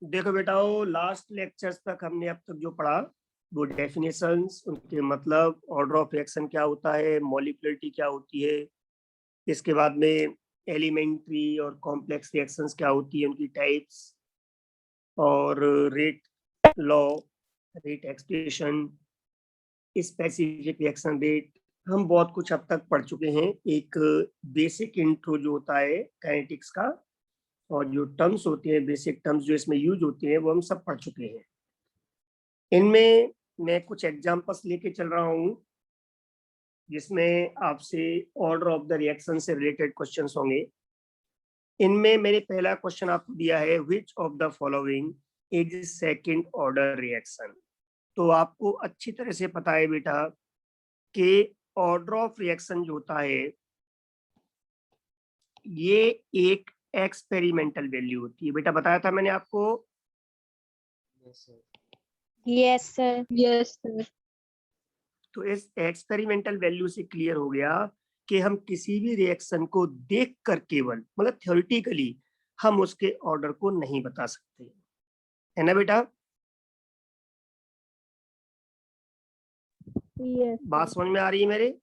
देखो बेटाओ, last lectures तक हमने अब तक जो पढ़ा वो डेफिनेशंस, उनके मतलब, ऑर्डर ऑफ रिएक्शन क्या होता है, मॉलिक्युलरिटी क्या होती है, इसके बाद में एलिमेंट्री और कॉम्प्लेक्स रिएक्शंस क्या होती है, उनकी टाइप्स, और rate law, rate expression, specific reaction rate, हम बहुत कुछ अब तक पढ़ चुके हैं। एक बेसिक इंट्रो जो होता है काइनेटिक्स का, और जो टर्म्स होते हैं, बेसिक टर्म्स जो इसमें यूज होते हैं, वो हम सब पढ़ चुके हैं। इनमें मैं कुछ एग्जांपल्स लेके चल रहा हूँ जिसमें आपसे ऑर्डर ऑफ द रिएक्शन से रिलेटेड क्वेश्चंस होंगे। इनमें मैंने पहला क्वेश्चन आपको दिया है, which of the following is second order reaction. तो आपको अच्छी तरह से पता है बेटा कि ऑर्डर ऑफ रिएक्शन जो होता है ये एक एक्सपेरिमेंटल वैल्यू होती है। बेटा बताया था मैंने आपको। Yes sir. Yes sir. तो इस एक्सपेरिमेंटल वैल्यू से क्लियर हो गया कि हम किसी भी रिएक्शन को देखकर केवल, मतलब थ्योरेटिकली, हम उसके ऑर्डर को नहीं बता सकते, है ना बेटा? यस बात समझ में आ रही है मेरे?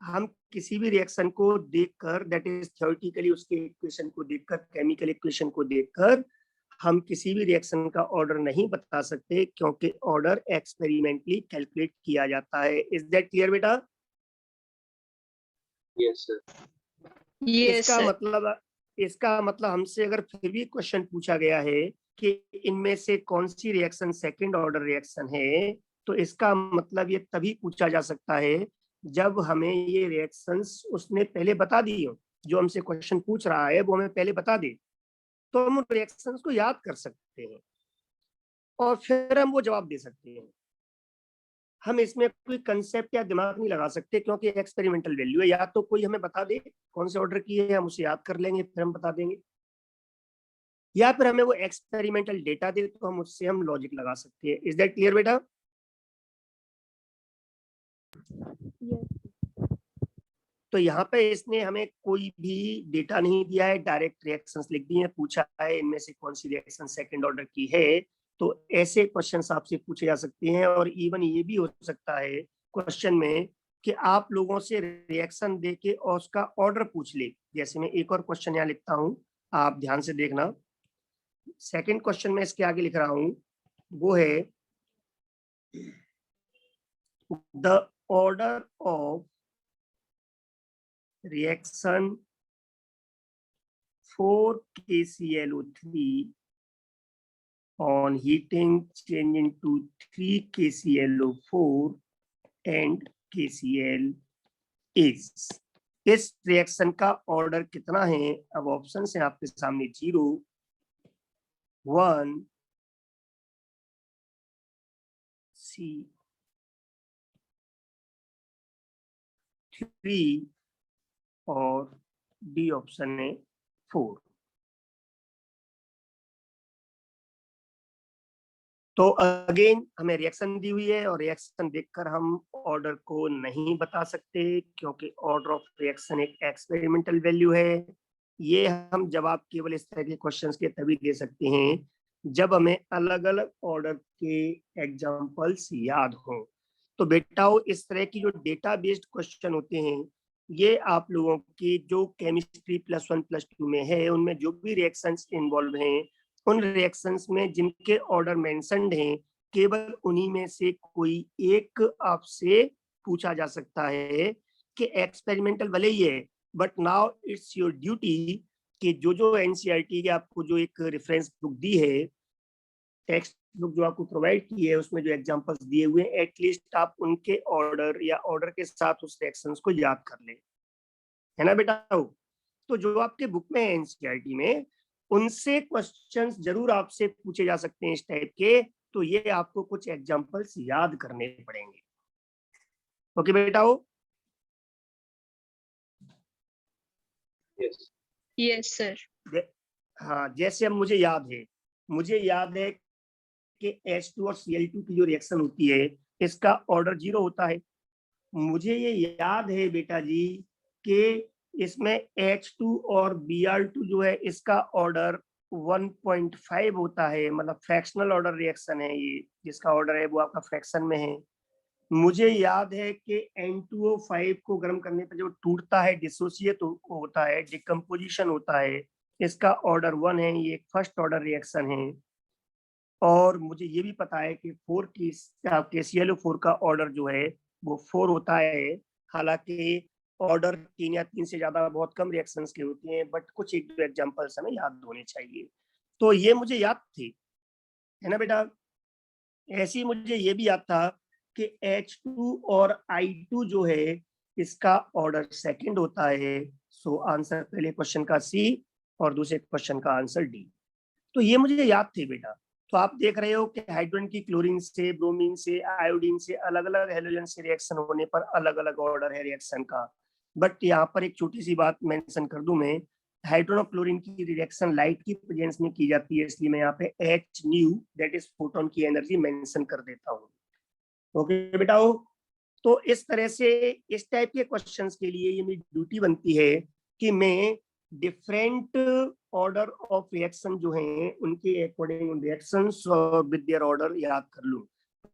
हम किसी भी रिएक्शन को देखकर, दैट इज थ्योरेटिकली, उसके इक्वेशन को देखकर, केमिकल इक्वेशन को देखकर हम किसी भी रिएक्शन का ऑर्डर नहीं बता सकते, क्योंकि ऑर्डर एक्सपेरिमेंटली कैलकुलेट किया जाता है। इज दैट क्लियर बेटा? Yes sir. इसका मतलब हमसे अगर फिर भी क्वेश्चन पूछा गया है कि इनमें से कौन सी रिएक्शन सेकंड ऑर्डर रिएक्शन है, तो इसका मतलब ये तभी पूछा जा सकता है जब हमें ये रिएक्शंस उसने पहले बता दी हो। जो हमसे क्वेश्चन पूछ रहा है वो हमें पहले बता दे, तो हम उन रिएक्शंस को याद कर सकते हैं और फिर हम वो जवाब दे सकते हैं। हम इसमें कोई कंसेप्ट या दिमाग नहीं लगा सकते, क्योंकि एक्सपेरिमेंटल वैल्यू है। या तो कोई हमें बता दे कौन से ऑर्डर की है, हम उसे याद कर लेंगे, फिर हम बता देंगे, या फिर हमें वो एक्सपेरिमेंटल डेटा दे तो हम उससे हम लॉजिक लगा सकते हैं। इज दैट क्लियर बेटा? तो यहाँ पे इसने हमें कोई भी डेटा नहीं दिया है, डायरेक्ट रिएक्शंस लिख दी हैं, पूछा है इनमें से कौन सी रिएक्शन सेकंड ऑर्डर की है। तो ऐसे क्वेश्चंस आपसे पूछे जा सकते हैं, और इवन ये भी हो सकता है क्वेश्चन में कि आप लोगों से रिएक्शन देके और उसका ऑर्डर पूछ ले। जैसे मैं एक और क्वेश्चन यहाँ लिखता हूँ, आप ध्यान से देखना। सेकंड क्वेश्चन में इसके आगे लिख रहा हूँ, वो है the order of reaction 4KClO3 on heating changing to 3KClO4 and KCl is। इस रिएक्शन का ऑर्डर कितना है? अब ऑप्शन है आपके सामने, 0, 1, C, 3 और डी ऑप्शन है 4। तो अगेन हमें रिएक्शन दी हुई है और रिएक्शन देखकर हम ऑर्डर को नहीं बता सकते, क्योंकि ऑर्डर ऑफ रिएक्शन एक एक्सपेरिमेंटल वैल्यू है। ये हम जवाब केवल इस तरह के क्वेश्चंस के तभी दे सकते हैं जब हमें अलग अलग ऑर्डर के एग्जांपल्स याद हों। तो बेटाओ, इस तरह की जो डेटा बेस्ड क्वेश्चन होते हैं, ये आप लोगों की जो केमिस्ट्री +1 +2 में है, उनमें जो भी रिएक्शंस इन्वॉल्व हैं, उन रिएक्शंस में जिनके ऑर्डर मेंशन्ड हैं, केवल उन्हीं में से कोई एक आपसे पूछा जा सकता है कि एक्सपेरिमेंटल भले ही है, but now it's your duty कि जो एनसीईआरटी की आपको जो एक रेफरेंस बुक दी है, टेक्स्ट बुक जो आपको प्रोवाइड की है, उसमें जो एग्जांपल्स दिए हुए हैं, एटलीस्ट आप उनके ऑर्डर या ऑर्डर के साथ उस रिएक्शंस को याद कर ले, है ना बेटा? तो जो आपके बुक में है एनसीईआरटी में, उनसे क्वेश्चंस जरूर आपसे पूछे जा सकते हैं इस टाइप के। तो ये आपको कुछ एग्जांपल्स याद करने पड़ेंगे। ओके बेटा? Yes sir. हाँ, जैसे अब मुझे याद है कि H2 और Cl2 की जो रिएक्शन होती है, इसका ऑर्डर 0 होता है। मुझे ये याद है बेटा जी कि इसमें H2 और Br2 जो है, इसका ऑर्डर 1.5 होता है, मतलब फ्रैक्शनल ऑर्डर रिएक्शन है ये, जिसका ऑर्डर है वो आपका फ्रैक्शन में है। मुझे याद है कि N2O5 को गर्म करने पर जो टूटता है, डिसोसिएट होता है, डिकम्पोजिशन होता है, इसका ऑर्डर 1 है, ये फर्स्ट ऑर्डर रिएक्शन है। और मुझे ये भी पता है कि 4 की KClO4 का ऑर्डर जो है वो 4 होता है। हालांकि ऑर्डर 3 या 3 से ज्यादा बहुत कम रिएक्शंस के होते हैं, बट कुछ एक दो एग्जांपल्स हमें याद होने चाहिए। तो ये मुझे याद थी, है ना बेटा। ऐसे ही मुझे ये भी याद था कि H2 और I2 जो है इसका ऑर्डर सेकंड होता है। सो आंसर पहले क्वेश्चन का C और दूसरे क्वेश्चन का आंसर D। तो ये मुझे याद थी बेटा। तो आप देख रहे हो कि हाइड्रोजन की क्लोरीन से, ब्रोमीन से, आयोडीन से, अलग अलग हेलोजन से रिएक्शन होने पर अलग अलग ऑर्डर है रिएक्शन का। बट यहाँ पर एक छोटी सी बात मेंशन कर दूं मैं, हाइड्रोजन और क्लोरीन की रिएक्शन लाइट की प्रेजेंस में की जाती है, इसलिए मैं यहाँ पे H knew that is photon की एनर्जी मेंशन कर देता हूँ। ओके बेटाओ। तो इस तरह से इस टाइप के क्वेश्चंस के लिए ये मेरी ड्यूटी बनती है कि मैं डिफरेंट ऑर्डर ऑफ रिएक्शन जो हैं उनके अकॉर्डिंग रिएक्शंस और विद देयर ऑर्डर याद कर लूं।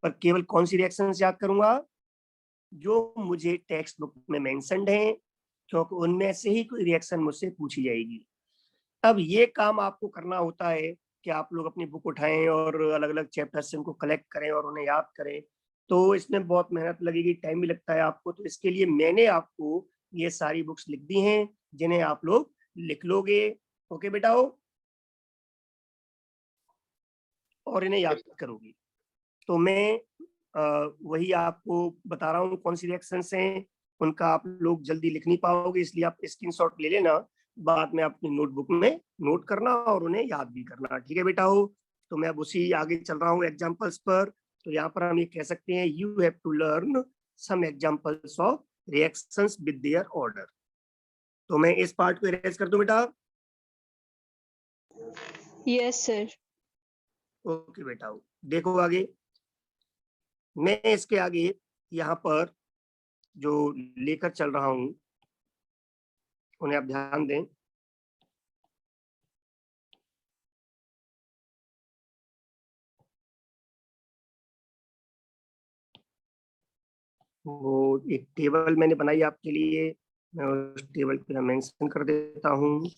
पर केवल कौन सी रिएक्शंस याद करूंगा? जो मुझे टेक्स्ट बुक में मेंशन्ड हैं, क्योंकि उनमें से ही कोई रिएक्शन मुझसे पूछी जाएगी। अब ये काम आपको करना होता है कि आप लोग अपनी बुक उठाएं और अलग अलग चैप्टर्स से उनको कलेक्ट करें और उन्हें याद करें। तो इसमें बहुत मेहनत लगेगी, टाइम भी लगता है आपको। तो इसके लिए मैंने आपको ये सारी बुक्स लिख दी हैं जिन्हें आप लोग लिख लोगे। ओके बेटाओ, और इन्हें याद करोगे। तो मैं वही आपको बता रहा हूँ कौन सी रिएक्शंस हैं, उनका आप लोग जल्दी लिख नहीं पाओगे, इसलिए आप स्क्रीनशॉट ले लेना, बाद में अपनी नोटबुक में नोट करना और उन्हें याद भी करना। ठीक है बेटा हो। तो मैं अब उसी आगे चल रहा हूँ एग्जाम्पल्स पर। तो यहाँ पर हम ये कह सकते हैं, you have to learn some examples of reactions with their order. तो मैं इस पार्ट को इरेज कर दूं बेटा? Yes sir. ओके बेटा हो, देखो आगे। मैं इसके आगे यहाँ पर जो लेकर चल रहा हूं उन्हें आप ध्यान दें। वो एक टेबल मैंने बनाई आपके लिए, मैं उस टेबल पे मेंशन कर देता हूँ।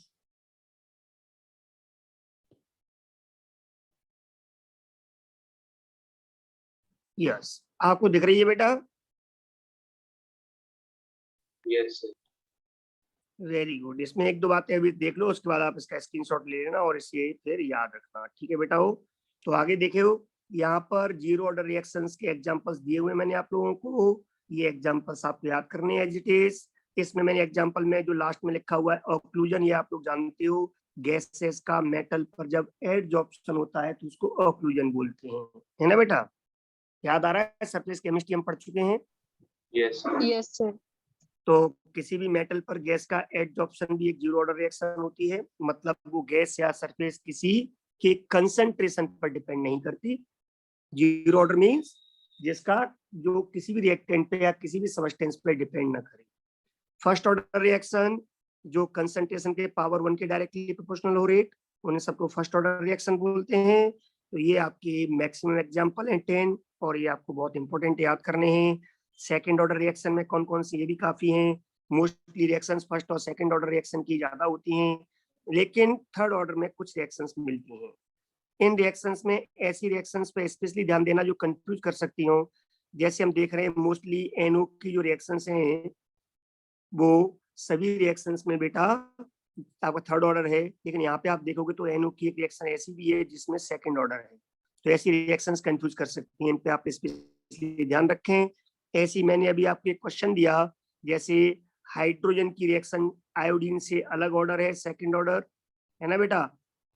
यस, आपको दिख रही है बेटा? Yes sir. Very good. इसमें एक दो बातें अभी देख लो, उसके बाद आप इसका स्क्रीनशॉट ले लेना और इसे फिर याद रखना। ठीक है बेटा हो। तो आगे देखे हो, यहाँ पर जीरो ऑर्डर रिएक्शंस के एग्जांपल्स दिए हुए मैंने आप लोगों को। ये एग्जांपल्स आपको याद करने हैं एज इट इज। इसमें मैंने एग्जांपल में जो लास्ट में लिखा हुआ है ऑक्लूजन, ये आप लोग जानते हो, गैसेस का मेटल पर जब एडजॉर्प्शन होता है तो उसको ऑक्लूजन बोलते हैं, है ना बेटा? याद आ रहा है, सरफेस केमिस्ट्री हम पढ़ चुके हैं। Yes yes sir. तो किसी भी मेटल पर गैस का एडजॉर्प्शन भी एक जीरो ऑर्डर रिएक्शन होती है, मतलब वो गैस या सरफेस किसी के कंसंट्रेशन पर डिपेंड नहीं करती। जीरो ऑर्डर मींस जिसका जो किसी भी रिएक्टेंट पे या किसी भी सबस्टेंस पे डिपेंड ना करे। फर्स्ट ऑर्डर रिएक्शन जो कंसंट्रेशन के पावर 1 के डायरेक्टली प्रोपोर्शनल हो रेट, उन्हें सबको फर्स्ट ऑर्डर रिएक्शन बोलते हैं। तो ये आपके मैक्सिमम एग्जांपल हैं 10, और ये आपको बहुत इंपॉर्टेंट याद करने हैं। सेकंड ऑर्डर रिएक्शन में कौन कौन सी, ये भी काफी हैं। मोस्टली रिएक्शंस फर्स्ट और सेकंड ऑर्डर रिएक्शन की ज्यादा होती हैं, लेकिन थर्ड ऑर्डर में कुछ रिएक्शंस मिलती हैं। इन रिएक्शंस में ऐसी रिएक्शंस पे स्पेशली ध्यान देना जो कंफ्यूज कर सकती हो। जैसे हम देख रहे हैं मोस्टली NO की जो रिएक्शंस हैं वो सभी रिएक्शंस में बेटा आपका थर्ड ऑर्डर है, लेकिन यहाँ पे आप देखोगे तो NO की एक रिएक्शन ऐसी भी है जिसमें सेकंड ऑर्डर है। तो ऐसी रिएक्शंस कंफ्यूज कर सकती हैं, इन पे आप स्पेशली ध्यान रखें। ऐसी मैंने अभी आपको एक क्वेश्चन दिया, जैसे हाइड्रोजन की रिएक्शन आयोडीन से अलग ऑर्डर है, सेकंड ऑर्डर, है ना बेटा?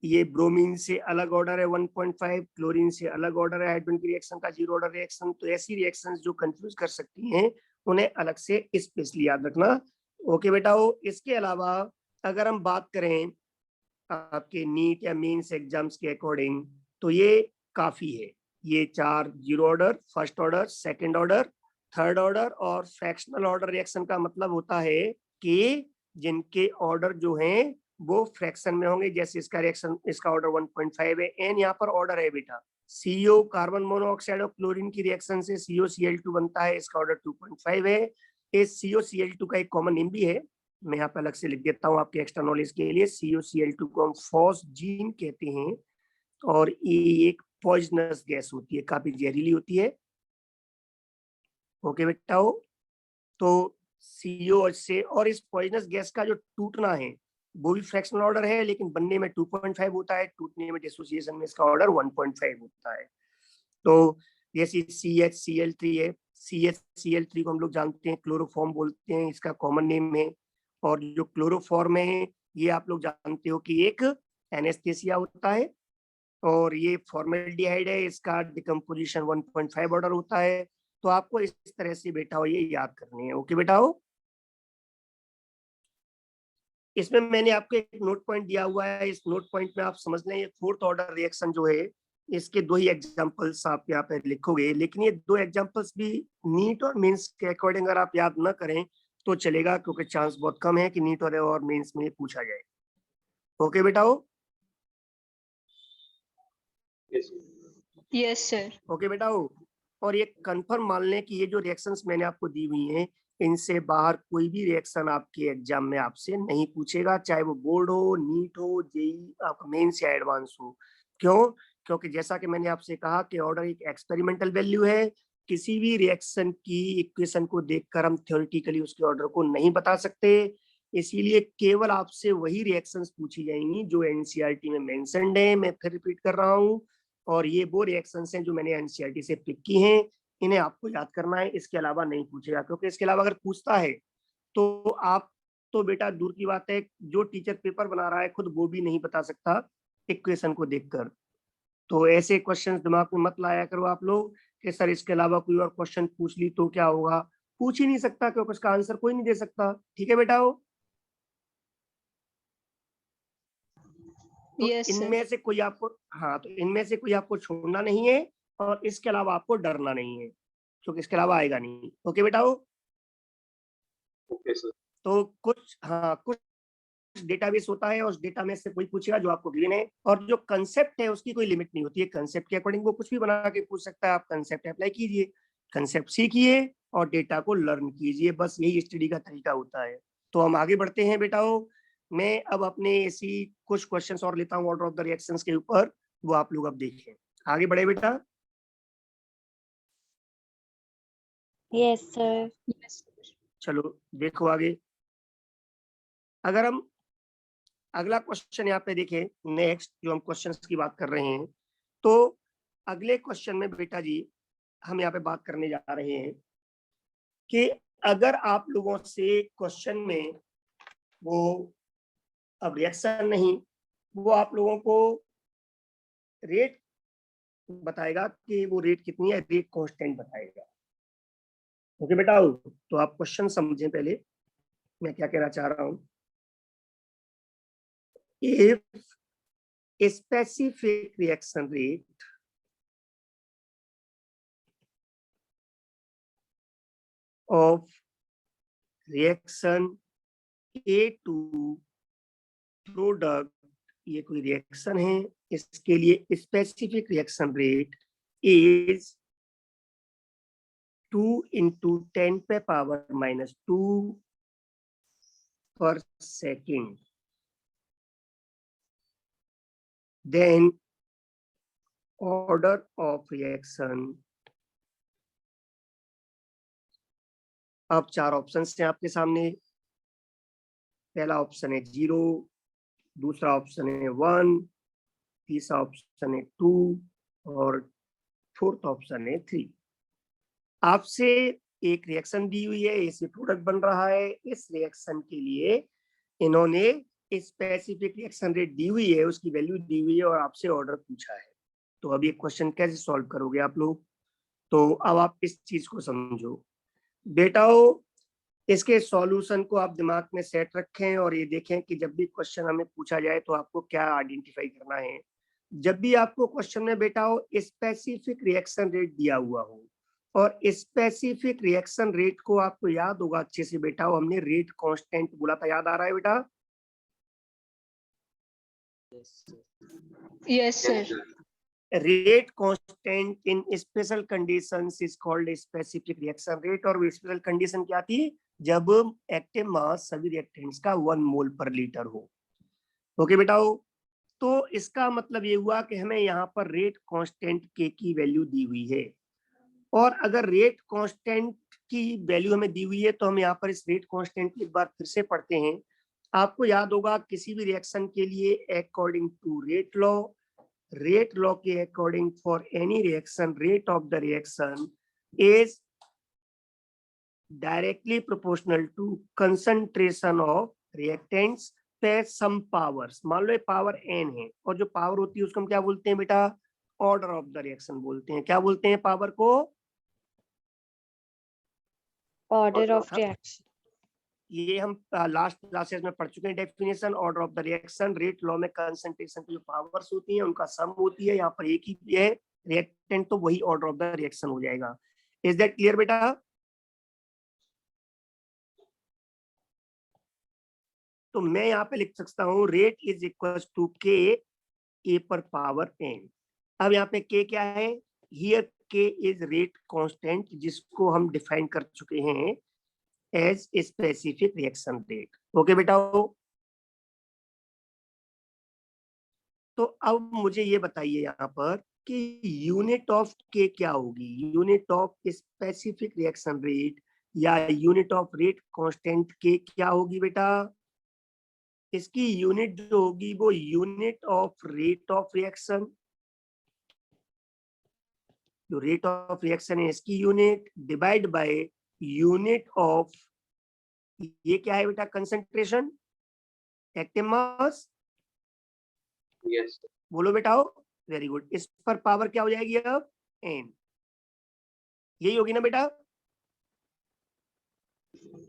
ये ब्रोमीन से अलग ऑर्डर है 1.5, क्लोरीन से अलग ऑर्डर है हाइड्रोजन की रिएक्शन का जीरो ऑर्डर रिएक्शन। तो ऐसी रिएक्शंस जो कंफ्यूज कर सकती हैं उन्हें अलग से स्पेशली याद रखना। ओके बेटा हो। इसके अलावा अगर हम बात करें आपके नीट या मेंस एग्जाम्स के अकॉर्डिंग, तो ये काफी है। ये 4 zero order, first order, second order, third order और फ्रैक्शनल ऑर्डर रिएक्शन का मतलब होता है कि जिनके ऑर्डर जो हैं वो फ्रैक्शन में होंगे। जैसे इसका रिएक्शन, इसका ऑर्डर 1.5 है, एन यहाँ पर ऑर्डर है बेटा। CO कार्बन मोनोऑक्साइड और क्लोरीन की रिएक्शन से COCl2 बनता है, इसका ऑर्डर 2.5 है। इस COCl2 का एक कॉमन नेम भी है, मैं यहाँ पे अलग से लिख देता हूँ आपके एक्स्ट्रा नॉलेज के लिए। COCl2 को हम फॉस्जीन कहते हैं और ये एक पॉइजनस गैस होती है, काफी जहरीली होती है। ओके बेटा हो, तो CO से, और इस पॉइजनस गैस का जो टूटना है वो भी फ्रैक्शनल ऑर्डर है, लेकिन बनने में 2.5 होता है, टूटने में डिसोसिएशन में इसका ऑर्डर 1.5 होता है। तो जैसे CHCl3 है, CHCl3 को हम लोग जानते हैं क्लोरोफॉर्म बोलते हैं, इसका कॉमन नेम है। और जो क्लोरोफॉर्म है ये आप लोग जानते हो कि एक एनेस्थेसिया होता है, और ये फॉर्मेल्डिहाइड है, इसका डिकम्पोजिशन 1.5 ऑर्डर होता है। तो आपको इस तरह से बेटा हो ये याद करनी है। ओके बेटा हो, इसमें मैंने आपको एक नोट पॉइंट दिया हुआ है, इस नोट पॉइंट में आप समझ लें, ये फोर्थ ऑर्डर रिएक्शन जो है इसके 2 ही एग्जांपल्स आप यहाँ पे लिखोगे, लेकिन ये 2 एग्जांपल्स भी नीट और मेंस के अकॉर्डिंग अगर आप याद ना करें तो चलेगा, क्योंकि चांस बहुत कम है कि नीट और मेंस में पूछा जाए। ओके बेटा हो, यस सर। ओके बेटा हो, और ये कंफर्म मान लें कि ये जो रिएक्शंस मैंने आपको दी हुई हैं इनसे बाहर कोई भी रिएक्शन आपके एग्जाम में आपसे नहीं पूछेगा, चाहे वो बोर्ड हो, नीट हो, जेई, आपका मेंस या एडवांस हो। क्यों? क्योंकि जैसा कि मैंने आपसे कहा कि ऑर्डर एक एक्सपेरिमेंटल वैल्यू है, किसी भी रिएक्शन की इक्वेशन को देखकर हम थ्योरेटिकली उसके ऑर्डर को नहीं बता सकते, इसीलिए केवल आपसे वही रिएक्शंस पूछी जाएंगी जो एनसीईआरटी में मेंशन्ड है। मैं फिर रिपीट कर रहा हूँ, और ये वो रिएक्शंस हैं जो मैंने एनसीईआरटी से पिक की हैं, इन्हें आपको याद करना है, इसके अलावा नहीं पूछेगा। क्योंकि इसके अलावा अगर पूछता है तो आप तो बेटा दूर की बात है, जो टीचर पेपर बना रहा है खुद वो भी नहीं बता सकता इक्वेशन को देखकर। तो ऐसे क्वेश्चंस दिमाग में मत लाया करो आप लोग कि सर इसके अलावा कोई और क्वेश्चन पूछ ली तो क्या होगा, पूछ ही नहीं सकता क्योंकि उसका आंसर कोई नहीं दे सकता। ठीक है बेटा हो, तो यस सर। इनमें से कोई आपको, हाँ तो इनमें से कोई आपको छोड़ना नहीं है, और इसके अलावा आपको डरना नहीं है, क्योंकि इसके अलावा आएगा नहीं। ओके बेटा हो, ओके सर। तो कुछ, हाँ कुछ डेटाबेस होता है, उस डेटा में से कोई पूछेगा जो आपको गिवन है, और जो कंसेप्ट है उसकी कोई लिमिट नहीं होती है, कंसेप्ट के अकॉर्डिंग वो कुछ भी बना के पूछ सकता है। आप कंसेप्ट अप्लाई कीजिए, कंसेप्ट सीखिए और डेटा को लर्न कीजिए, बस यही स्टडी का तरीका होता है। तो हम आगे बढ़ते हैं बेटा हो, मैं अब अपने ऐसी कुछ क्वेश्चंस और लेता हूँ ऑर्डर ऑफ द रिएक्शंस के ऊपर, वो आप लोग अब देखें। आगे बढ़े बेटा। Yes sir. यस चलो देखो आगे, अगर हम अगला क्वेश्चन यहाँ पे देखें, नेक्स्ट जो हम क्वेश्चंस की बात कर रहे हैं, तो अगले क्वेश्चन में बेटा जी हम यहाँ पे बात करने जा रहे हैं कि अगर आप लोगों से क्वेश्चन में वो, अब रिएक्शन नहीं, वो आप लोगों को रेट बताएगा कि वो रेट कितनी है, रेट कांस्टेंट बताएगा। ओके बेटा, तो आप क्वेश्चन समझें पहले मैं क्या कहना चाह रहा हूं। If specific reaction rate of reaction A to product, ये कोई रिएक्शन है, इसके लिए specific reaction rate is 2 into 10⁻⁻² per second, then order of reaction, अब 4 ऑप्शन हैं आपके सामने। पहला ऑप्शन है 0, दूसरा ऑप्शन है 1, तीसरा ऑप्शन है 2 और फोर्थ ऑप्शन है 3। आपसे एक रिएक्शन दी हुई है, इससे प्रोडक्ट बन रहा है, इस रिएक्शन के लिए इन्होंने स्पेसिफिक रिएक्शन रेट दी हुई है, उसकी वैल्यू दी हुई है और आपसे ऑर्डर पूछा है। तो अब ये क्वेश्चन कैसे सॉल्व करोगे आप लोग, तो अब आप इस चीज को समझो बेटाओ, इसके सॉल्यूशन को आप दिमाग में सेट रखें और ये देखें कि जब भी क्वेश्चन हमें पूछा जाए तो आपको क्या आइडेंटिफाई करना है। जब भी आपको क्वेश्चन में बेटा हो स्पेसिफिक रिएक्शन रेट दिया हुआ हो, और स्पेसिफिक रिएक्शन रेट को आपको याद होगा अच्छे से बेटा हो, हमने रेट कांस्टेंट बोला था, याद आ रहा है बेटा? Yes, sir. Yes, sir. Rate constant in special conditions is called specific reaction rate. और स्पेशल कंडीशन क्या थी? जब एक्टिव मास सभी रिएक्टेंट्स का 1 मोल पर लीटर हो। ओके बेटाओ, तो इसका मतलब ये हुआ कि हमें यहाँ पर रेट कांस्टेंट के की वैल्यू दी हुई है, और अगर रेट कांस्टेंट की वैल्यू हमें दी हुई है तो हम यहाँ पर इस रेट कांस्टेंट को एक बार फिर से पढ़ते हैं। आपको याद होगा किसी भी रिएक्शन के लिए अकॉर्डिंग टू रेट लॉ के according for any reaction rate of the reaction is directly proportional to concentration of reactants पे सम पावर्स। मान लो पावर n है, और जो पावर होती है उसको हम क्या बोलते हैं बेटा? ऑर्डर ऑफ द रिएक्शन बोलते हैं। क्या बोलते हैं पावर को? Order of reaction. ये हम लास्ट क्लासेस में पढ़ चुके हैं definition. Order of the reaction rate law में कंसंट्रेशन की जो पावर्स होती हैं उनका सम होती है। यहाँ पर एक ही है रिएक्टेंट, तो वही ऑर्डर ऑफ द रिएक्शन हो जाएगा। इज दैट क्लियर बेटा? तो मैं यहाँ पे लिख सकता हूँ रेट इज इक्वल टू के ए पर पावर एन। अब यहाँ पे के क्या है? हियर के इज रेट कांस्टेंट, जिसको हम डिफाइन कर चुके हैं as specific reaction rate. Okay बेटा, तो अब मुझे ये बताइए यहाँ पर कि यूनिट ऑफ के क्या होगी? Unit of specific reaction rate या यूनिट ऑफ रेट कांस्टेंट के क्या होगी बेटा? इसकी यूनिट जो होगी वो unit of rate of reaction, जो रेट ऑफ रिएक्शन है इसकी unit divide by unit of, ये क्या है बेटा? Concentration, active mass. Yes, sir. बोलो बेटा। Very good. इस पर पावर क्या हो जाएगी अब? एन। यही होगी ना बेटा?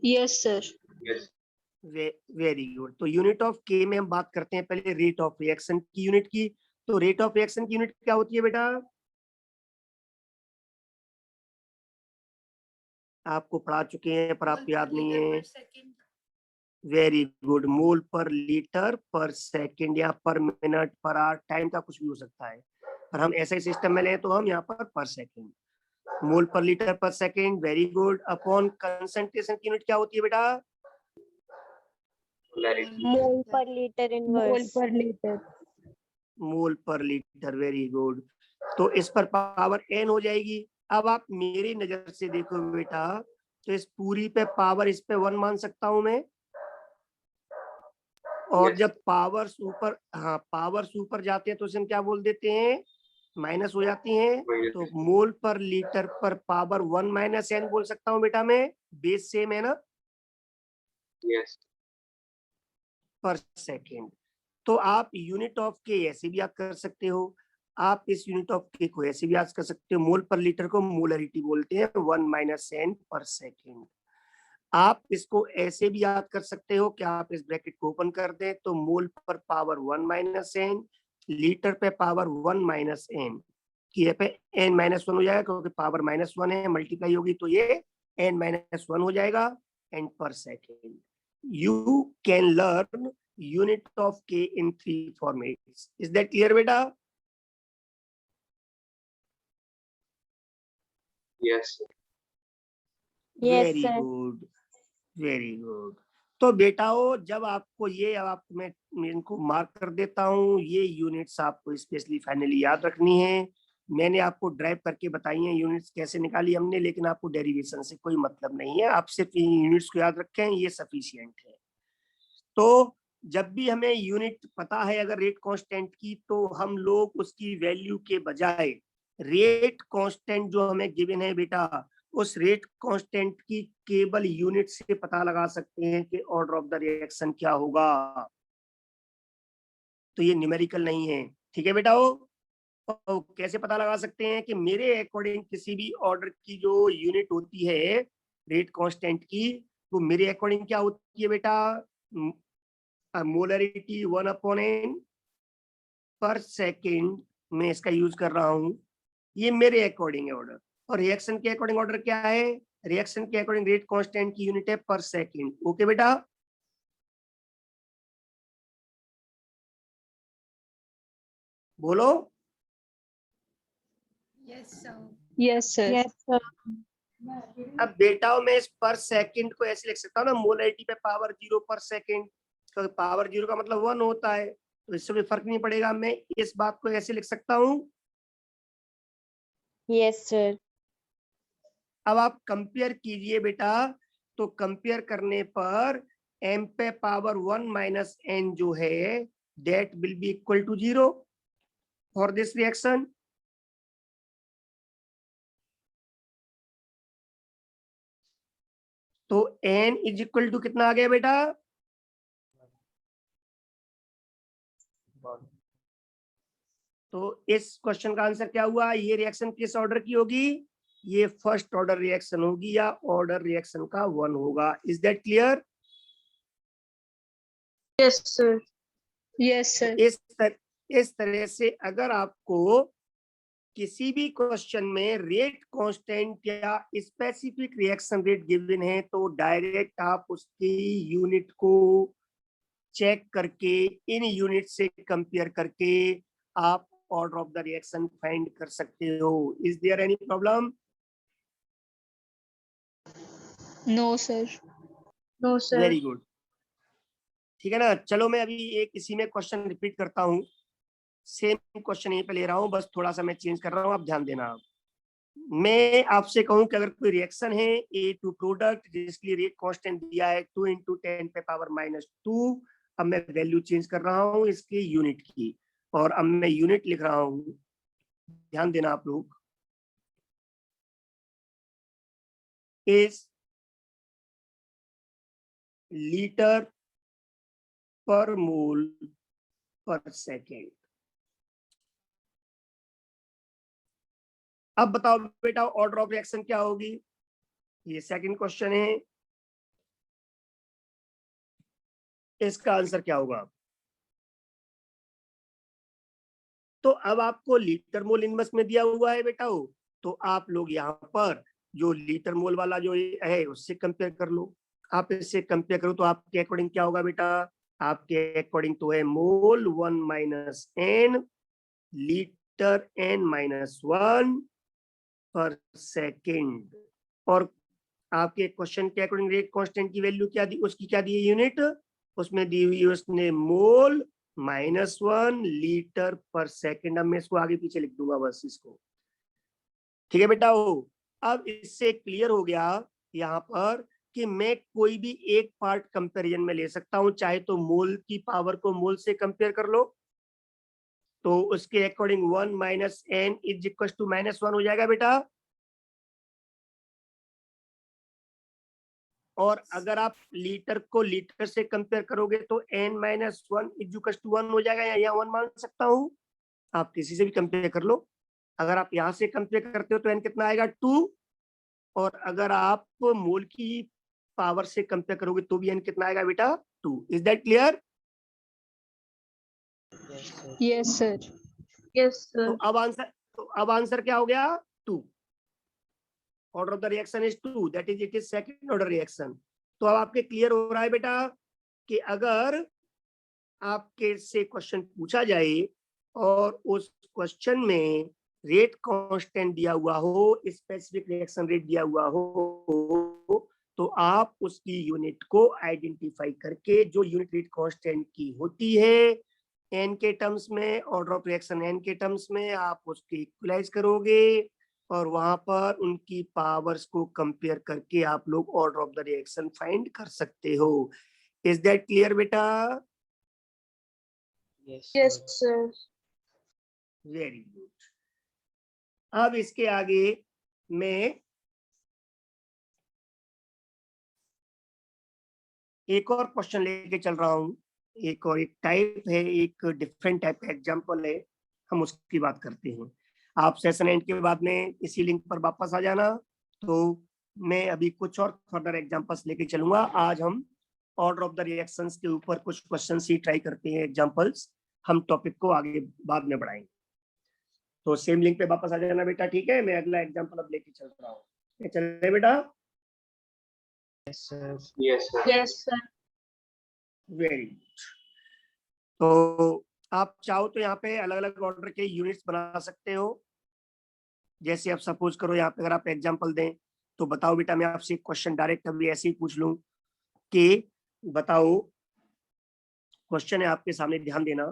Yes, sir. Yes. Very good. तो यूनिट ऑफ के में हम बात करते हैं पहले रेट ऑफ रिएक्शन की यूनिट की। तो रेट ऑफ रिएक्शन की यूनिट क्या होती है बेटा? आपको पढ़ा चुके हैं पर आपको याद नहीं है। Very good. मोल पर लीटर पर सेकंड या पर मिनट पर आवर, टाइम का कुछ भी हो सकता है, पर हम ऐसे सिस्टम में लें तो हम यहाँ पर सेकंड। मोल पर लीटर पर second. Very good. Upon concentration की यूनिट क्या होती है बेटा? Polarity. Mole per liter inverse. मोल पर लीटर। Very good. तो इस पर पावर एन हो जाएगी। अब आप मेरी नजर से देखो बेटा, तो इस पूरी पे पावर इस पे 1 मान सकता हूं मैं, और Yes. जब पावर्स ऊपर, हाँ पावर्स ऊपर जाते हैं तो इसे हम क्या बोल देते हैं? माइनस हो जाती हैं। तो मोल per litre per power 1 minus N बोल सकता हूँ बेटा मैं। बेस सेम है ना? Yes. पर सेकेंड। तो आप यूनिट ऑफ के ऐसे भी याद कर सकते हो। आप इस यूनिट ऑफ के को ऐसे भी याद कर सकते हो। मोल पर लीटर को मोलरिटी बोलते हैं, 1 माइनस एन पर सेकेंड। आप इसको ऐसे भी याद कर सकते हो कि आप इस ब्रैकेट को ओपन कर दें तो मोल पर पावर 1 माइनस एन, लीटर पे पावर 1 माइनस एन, की पे एन माइनस 1 हो जाएगा क्योंकि पावर -1 है, मल्टीप्लाई होगी तो ये एन माइनस 1 हो जाएगा, एंड पर second. You can learn unit of के इन 3 फॉर्मेट्स। इज दैट क्लियर बेटा? Yes, sir. Yes, very sir. Good, very good. तो बेटाओ जब आपको ये, अब आपको मैं इनको मार्क कर देता हूँ, ये यूनिट्स आपको स्पेशली फाइनली याद रखनी है। मैंने आपको ड्राइव करके बताई हैं यूनिट्स कैसे निकाली हमने, लेकिन आपको डेरिवेशन से कोई मतलब नहीं है। आप सिर्फ यूनिट्स को याद रखें, ये सफिशिएंट है। तो जब भी हमें यूनिट पता है अगर रेट कांस्टेंट की, तो हम लोग उसकी वैल्यू के बजाय रेट कांस्टेंट जो हमें गिवन है बेटा, उस रेट कांस्टेंट की केवल यूनिट से पता लगा सकते हैं कि ऑर्डर ऑफ द रिएक्शन क्या होगा। तो ये न्यूमेरिकल नहीं है, ठीक है बेटा? वो कैसे पता लगा सकते हैं कि मेरे अकॉर्डिंग किसी भी ऑर्डर की जो यूनिट होती है रेट कांस्टेंट की, वो मेरे अकॉर्डिंग क्या होती है बेटा? मोलरिटी 1/n पर सेकेंड में इसका यूज कर रहा हूं। ये मेरे अकॉर्डिंग है ऑर्डर। और रिएक्शन के अकॉर्डिंग ऑर्डर क्या है? रिएक्शन के अकॉर्डिंग रेट कांस्टेंट की यूनिट है पर सेकेंड। ओके बेटा? बोलो। Yes, sir. Yes, sir. अब बेटाओं में इस पर सेकंड को ऐसे लिख सकता हूँ ना, मोलरिटी पे पावर 0 पर सेकंड, तो पावर 0 का मतलब 1 होता है, तो इससे भी फर्क नहीं पड़ेगा। मैं इस बात को ऐसे लिख सकता हूँ। Yes, sir. अब आप कंपेयर कीजिए बेटा, तो कंपेयर करने पर m पे पावर 1 माइनस n जो है that will be equal to 0 for this reaction. तो n इज इक्वल टू कितना आ गया बेटा? तो इस क्वेश्चन का आंसर क्या हुआ? ये रिएक्शन किस ऑर्डर की होगी? ये फर्स्ट ऑर्डर रिएक्शन होगी या ऑर्डर रिएक्शन का 1 होगा। Is that clear? Yes, sir. Yes, sir. इस तरह से अगर आपको किसी भी क्वेश्चन में रेट कांस्टेंट या स्पेसिफिक रिएक्शन रेट गिवन है, तो डायरेक्ट आप उसकी यूनिट को चेक करके इन यूनिट से कंपेयर करके आप order of the reaction find कर सकते हो। Is there any problem? No, sir. No, sir. Very good, ठीक है ना। चलो मैं अभी एक इसी में क्वेश्चन रिपीट करता हूँ, सेम क्वेश्चन यहीं पे ले रहा हूँ, बस थोड़ा सा मैं चेंज कर रहा हूँ, आप ध्यान देना। मैं आपसे कहूं कि अगर कोई रिएक्शन है A2 प्रोडक्ट जिसके लिए रेट कांस्टेंट दिया है 2 × 10 पे पावर -2, अब मैं वैल्यू चेंज कर रहा हूं इसकी यूनिट की, और अब मैं यूनिट लिख रहा हूं, ध्यान देना आप लोग, इज लीटर पर मोल पर सेकेंड। अब बताओ बेटा ऑर्डर ऑफ रिएक्शन क्या होगी? ये सेकंड क्वेश्चन है, इसका आंसर क्या होगा? तो अब आपको लीटर मोल इनवर्स में दिया हुआ है बेटा हो, तो आप लोग यहाँ पर जो लीटर मोल वाला जो है उससे कंपेयर कर लो। आप इससे कंपेयर करो तो आपके अकॉर्डिंग क्या होगा बेटा? आपके अकॉर्डिंग तो है मोल 1 माइनस n लीटर n-1 पर सेकेंड, और आपके क्वेश्चन के अकॉर्डिंग रेट कांस्टेंट की वैल्यू क्या दी, उसकी क्या दी है यूनिट? उसमें दी हुई उसने मोल -1 लीटर पर सेकेंड। अब मैं इसको आगे पीछे लिख दूंगा बस इसको, ठीक है बेटा हो। अब इससे क्लियर हो गया यहाँ पर कि मैं कोई भी एक पार्ट कंपैरिजन में ले सकता हूं, चाहे तो मोल की पावर को मोल से कंपेयर कर लो, तो उसके according 1 minus n is equal to -1 हो जाएगा बेटा। और अगर आप लीटर को लीटर से कंपेयर करोगे तो n-1 इज इक्वल टू 1 हो जाएगा, या यहाँ 1 मान सकता हूँ, आप किसी से भी कंपेयर कर लो। अगर आप यहाँ से कंपेयर करते हो तो n कितना आएगा? 2, और अगर आप मोल की पावर से कंपेयर करोगे तो भी n कितना आएगा बेटा? 2। Is that clear? Yes, sir. Yes, तो sir. अब आंसर क्या हो गया? 2। Order of the reaction is 2, that is it is second order reaction. तो अब आपके क्लियर हो रहा है बेटा कि अगर आपके से क्वेश्चन पूछा जाए और उस क्वेश्चन में रेट कांस्टेंट दिया हुआ हो, स्पेसिफिक रिएक्शन रेट दिया हुआ हो, तो आप उसकी यूनिट को आइडेंटिफाई करके जो यूनिट रेट कांस्टेंट की होती है एन के टर्म्स में, ऑर्डर ऑफ रिएक्शन एन के टर्म्स में, आप उसके इक्वलाइज करोगे और वहां पर उनकी पावर्स को कंपेयर करके आप लोग order of the reaction find कर सकते हो। इज दैट क्लियर बेटा? Yes, sir. Very good. अब इसके आगे मैं एक और क्वेश्चन लेके चल रहा हूँ, एक और एक टाइप है, एक डिफरेंट टाइप का एग्जांपल है, हम उसकी बात करते हैं। आप सेशन एंड के बाद में इसी लिंक पर वापस आ जाना, तो मैं अभी कुछ और फर्दर एग्जांपल्स लेके चलूंगा। आज हम ऑर्डर ऑफ द रिएक्शंस के ऊपर कुछ क्वेश्चंस ही ट्राई करते हैं, एग्जांपल्स, हम टॉपिक को आगे बाद में बढ़ाएंगे। तो सेम लिंक पे वापस आ जाना बेटा, ठीक है? मैं अगला एग्जांपल अब लेके चल रहा हूँ, चले बेटा? Yes, sir. Yes, sir. Very good. तो आप चाहो तो यहाँ पे अलग अलग ऑर्डर के यूनिट्स बना सकते हो। जैसे आप सपोज करो यहाँ पे अगर आप एग्जांपल दें तो बताओ बेटा, मैं आपसे क्वेश्चन डायरेक्ट अभी ऐसे ही पूछ लूं कि बताओ, क्वेश्चन है आपके सामने, ध्यान देना।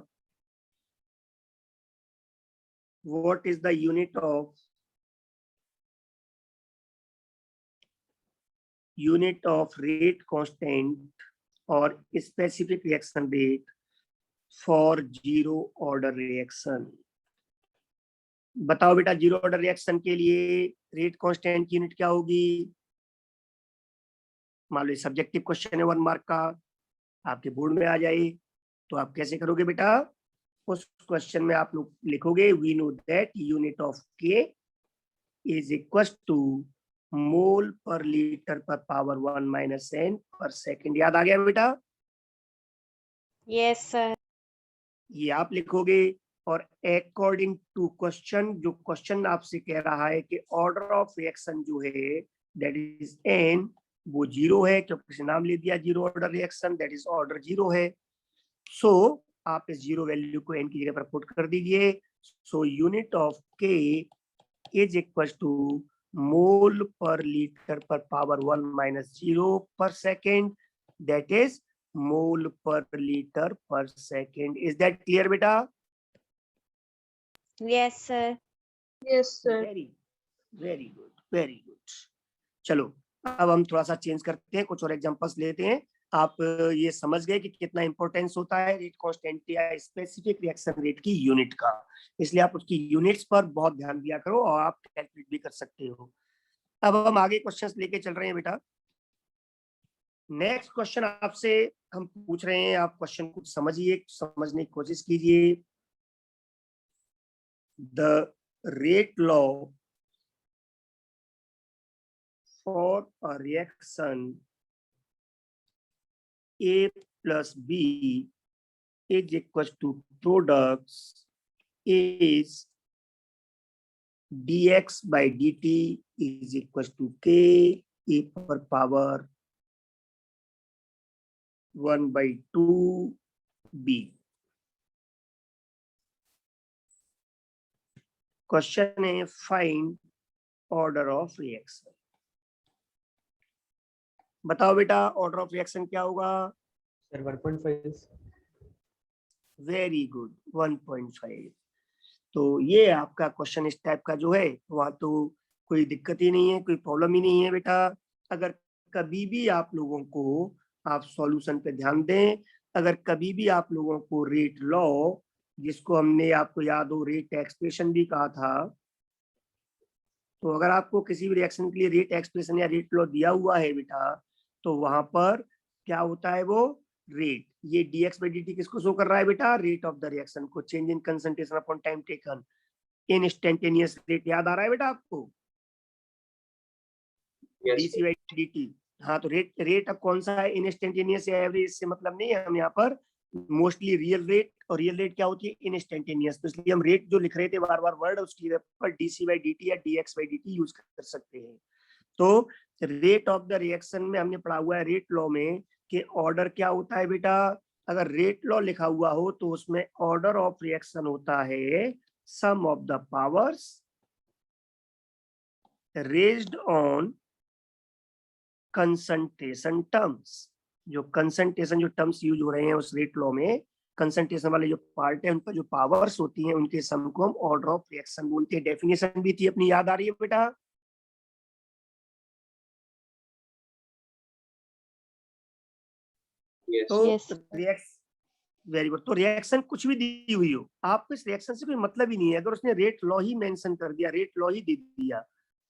What is the unit of rate constant और specific reaction rate for zero order reaction. बताओ बेटा, जीरो ऑर्डर रिएक्शन के लिए रेट कांस्टेंट की यूनिट क्या होगी? मान लो सब्जेक्टिव क्वेश्चन है 1 मार्क का, आपके बोर्ड में आ जाए तो आप कैसे करोगे बेटा? उस क्वेश्चन में आप लोग लिखोगे we know that unit of K is equal to mole per litre per power 1 minus n per second. याद आ गया बेटा? Yes, sir. ये आप लिखोगे। और अकॉर्डिंग टू क्वेश्चन, जो क्वेश्चन आपसे कह रहा है कि ऑर्डर ऑफ रिएक्शन जो है दैट इज n, वो जीरो है क्योंकि इसे नाम ले दिया zero order reaction, that is order zero है। सो आप इस जीरो वैल्यू को n की जगह पर पुट कर दीजिए। So unit of k is equal to mole per litre per power 1 minus 0 पर second, that is mole per litre पर सेकेंड। इज दैट क्लियर बेटा? Yes, sir. Yes, sir. Very very good, very good. चलो अब हम थोड़ा सा change करते हैं, कुछ और एग्जांपल्स लेते हैं। आप ये समझ गए कि कितना इंपॉर्टेंस होता है रेट कांस्टेंट या स्पेसिफिक रिएक्शन रेट की यूनिट का, इसलिए आप उसकी यूनिट्स पर बहुत ध्यान दिया करो और आप कैलकुलेट भी कर सकते हो। अब हम आगे क्वेश्चंस लेके चल रहे हैं बेटा। नेक्स्ट क्वेश्चन आपसे हम पूछ रहे हैं, आप क्वेश्चन को समझिए, समझने की कोशिश कीजिए। The rate law for a reaction A plus B is equal to products is dx by dt is equal to k e per power 1 by 2b। Question है फाइंड ऑर्डर ऑफ रिएक्शन। बताओ बेटा, order of reaction क्या होगा? Sir 1.5। Very good, 1.5। तो ये आपका question इस type का जो है, वहां तो कोई दिक्कत ही नहीं है, कोई प्रॉब्लम ही नहीं है बेटा। अगर कभी भी आप लोगों को, आप सॉल्यूशन पे ध्यान दें, अगर कभी भी आप लोगों को रेट लॉ, जिसको हमने आपको याद हो रेट एक्सप्रेशन भी कहा था, तो अगर आपको किसी भी रिएक्शन के लिए रेट एक्सप्रेशन या रेट लॉ दिया हुआ है बेटा, तो वहां पर क्या होता है? वो रेट, ये dx by dt किसको शो कर रहा है बेटा? रेट ऑफ द रिएक्शन को, change in concentration upon time taken, instantaneous rate. याद आ रहा है बेटा आपको? dc by dt। हाँ, तो रेट अब कौन सा है? इंस्टेंटेनियस या एवरेज, इससे मतलब नहीं है। हम यहाँ पर मोस्टली रियल रेट, और रियल रेट क्या होती है? इंस्टेंटेनियस। तो इसलिए हम रेट जो लिख रहे थे बार बार वर्ड, उसकी जगह पर dc by dt या dx by dt यूज कर सकते हैं। तो रेट ऑफ द रिएक्शन में हमने पढ़ा हुआ है रेट लॉ में कि ऑर्डर क्या होता है बेटा? अगर रेट लॉ लिखा हुआ हो तो उसमें ऑर्डर ऑफ रिएक्शन होता है sum of the powers raised on concentration terms. जो कंसंट्रेशन जो टर्म्स यूज हो रहे हैं उस रेट लॉ में, कंसंट्रेशन वाले जो पार्ट है उन पर जो पावर्स होती हैं उनके सम को हम ऑर्डर ऑफ रिएक्शन बोलते हैं। डेफिनेशन भी थी अपनी, याद आ रही है बेटा? तो वेरी गुड। तो रिएक्शन कुछ भी दी हुई हो, आपको इस रिएक्शन से कोई मतलब ही नहीं है। अगर उसने रेट लॉ ही मेंशन कर दिया, रेट लॉ ही दे दिया,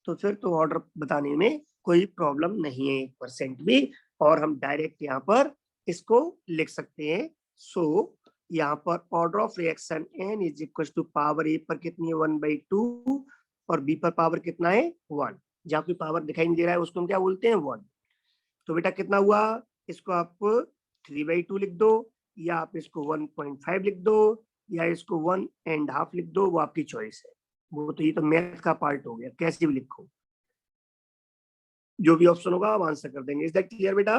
तो फिर तो ऑर्डर बताने में कोई प्रॉब्लम नहीं है 1% भी, और हम डायरेक्ट यहाँ पर इसको लिख सकते हैं। सो यहाँ पर order of reaction n is equal to power a पर कितनी है? 1/2, और b पर पावर कितना है? 1। जहाँ पे पावर दिखाई नहीं दे रहा है उसको हम क्या बोलते हैं? 1। तो बेटा कितना हुआ? इसको आप 3/2 लिख दो, या आप इसको 1.5 लिख दो, या इसको 1.5 लिख दो, वो आपकी चॉइस है। वो तो ये तो मैथ का पार्ट हो गया, कैसे भी लिखो, जो भी ऑप्शन होगा आप आंसर कर देंगे। इज दैट क्लियर बेटा?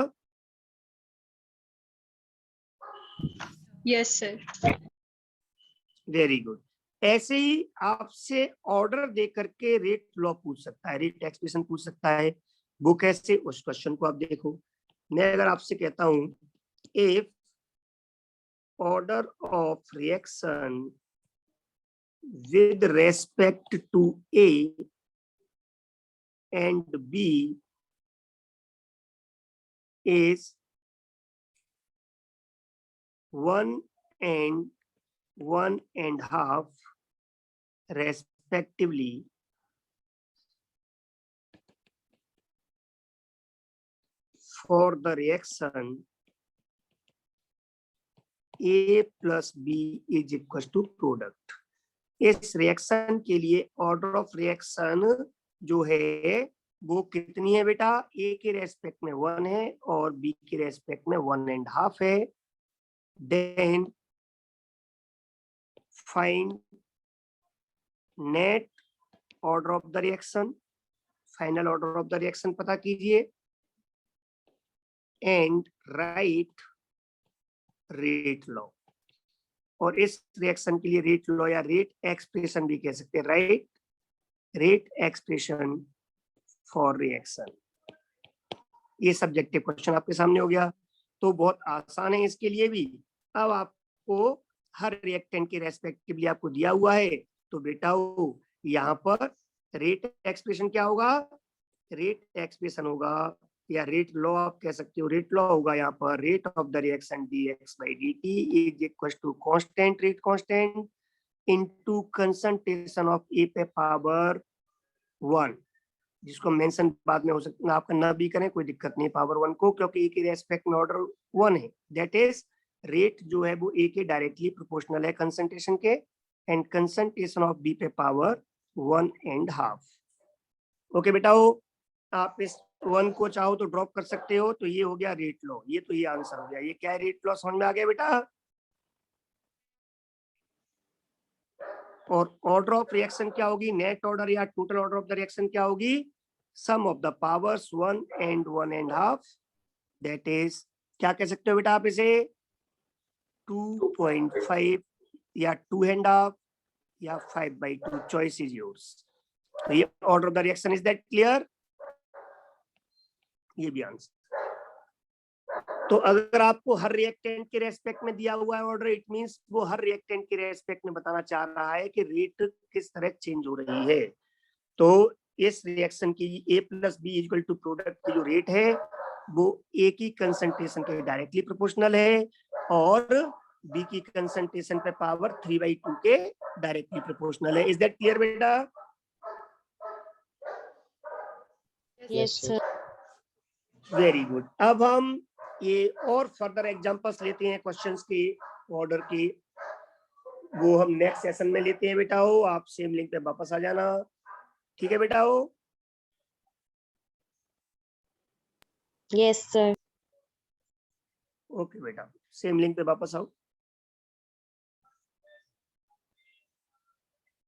Yes, sir. Very good. ऐसे ही आपसे ऑर्डर दे करके रेट लॉ पूछ सकता है, रेट एक्सप्रेशन पूछ सकता है। वो कैसे, उस क्वेश्चन को आप देखो। मैं अगर आपसे कहता हूं if order of reaction with respect to A and B is 1 and 1.5 respectively, for the reaction A plus B is equals to product। इस रिएक्शन के लिए ऑर्डर ऑफ रिएक्शन जो है वो कितनी है बेटा? ए के रेस्पेक्ट में 1 है और बी के रेस्पेक्ट में 1.5 है। Then find net order of the reaction, final order of the reaction पता कीजिए, एंड राइट रेट लॉ। और इस रिएक्शन के लिए रेट लॉ या रेट एक्सप्रेशन भी कह सकते हैं, right rate expression for reaction. ये सब्जेक्टिव क्वेश्चन आपके सामने हो गया, तो बहुत आसान है इसके लिए भी। अब आपको हर रिएक्टेंट के रेस्पेक्टिवली आपको दिया हुआ है, तो बेटा यहाँ पर रेट एक्सप्रेशन क्या होगा? रेट एक्सप्रेशन होगा या रेट लॉ आप कह सकते हो। रेट लॉ होगा यहाँ पर rate of the reaction dx by dt is equal to constant, rate constant into concentration of A पे पावर 1, जिसको मेंशन बाद में हो सकता है, आप करना भी करें कोई दिक्कत नहीं पावर 1 को, क्योंकि ए के रेस्पेक्ट में ऑर्डर 1 है। दैट इज रेट जो है वो ए के डायरेक्टली प्रोपोर्शनल है कंसंट्रेशन के, एंड कंसंट्रेशन ऑफ बी पे पावर 1.5। ओके बेटा, आप इस 1 को चाहो तो ड्रॉप कर सकते हो। तो ये हो गया रेट लॉ, ये तो ये आंसर हो गया। ये क्या है? रेट लॉ समझ में आ गया बेटा? और ऑर्डर ऑफ रिएक्शन क्या होगी? नेट ऑर्डर या total order of the reaction क्या होगी? Sum of the powers 1 and 1.5, that is क्या कह सकते हो बेटा आप इसे? 2.5 या 2.5 या 5/2, चॉइस इज योर्स। तो ये order of the reaction. Is that clear? ये भी आंसर। तो अगर आपको हर रिएक्टेंट के रेस्पेक्ट में दिया हुआ है ऑर्डर, इट मींस वो हर रिएक्टेंट के रेस्पेक्ट में बताना चाह रहा है कि रेट किस तरह चेंज हो रही है। तो इस रिएक्शन की A plus B equal to product की जो रेट है वो ए की कंसंट्रेशन के डायरेक्टली प्रोपोर्शनल है और बी की कंसंट्रेशन पे पावर 3/2 के डायरेक्टली प्रोपोर्शनल है। इज दैट क्लियर बेटा? Yes, sir. Very good. अब हम ये और फर्दर एग्जांपल्स लेते हैं क्वेश्चंस के ऑर्डर के, वो हम नेक्स्ट सेशन में लेते हैं बेटा। आप सेम लिंक पे वापस आ जाना, ठीक है बेटा? Yes, sir. ओके बेटा, सेम लिंक पे वापस आओ।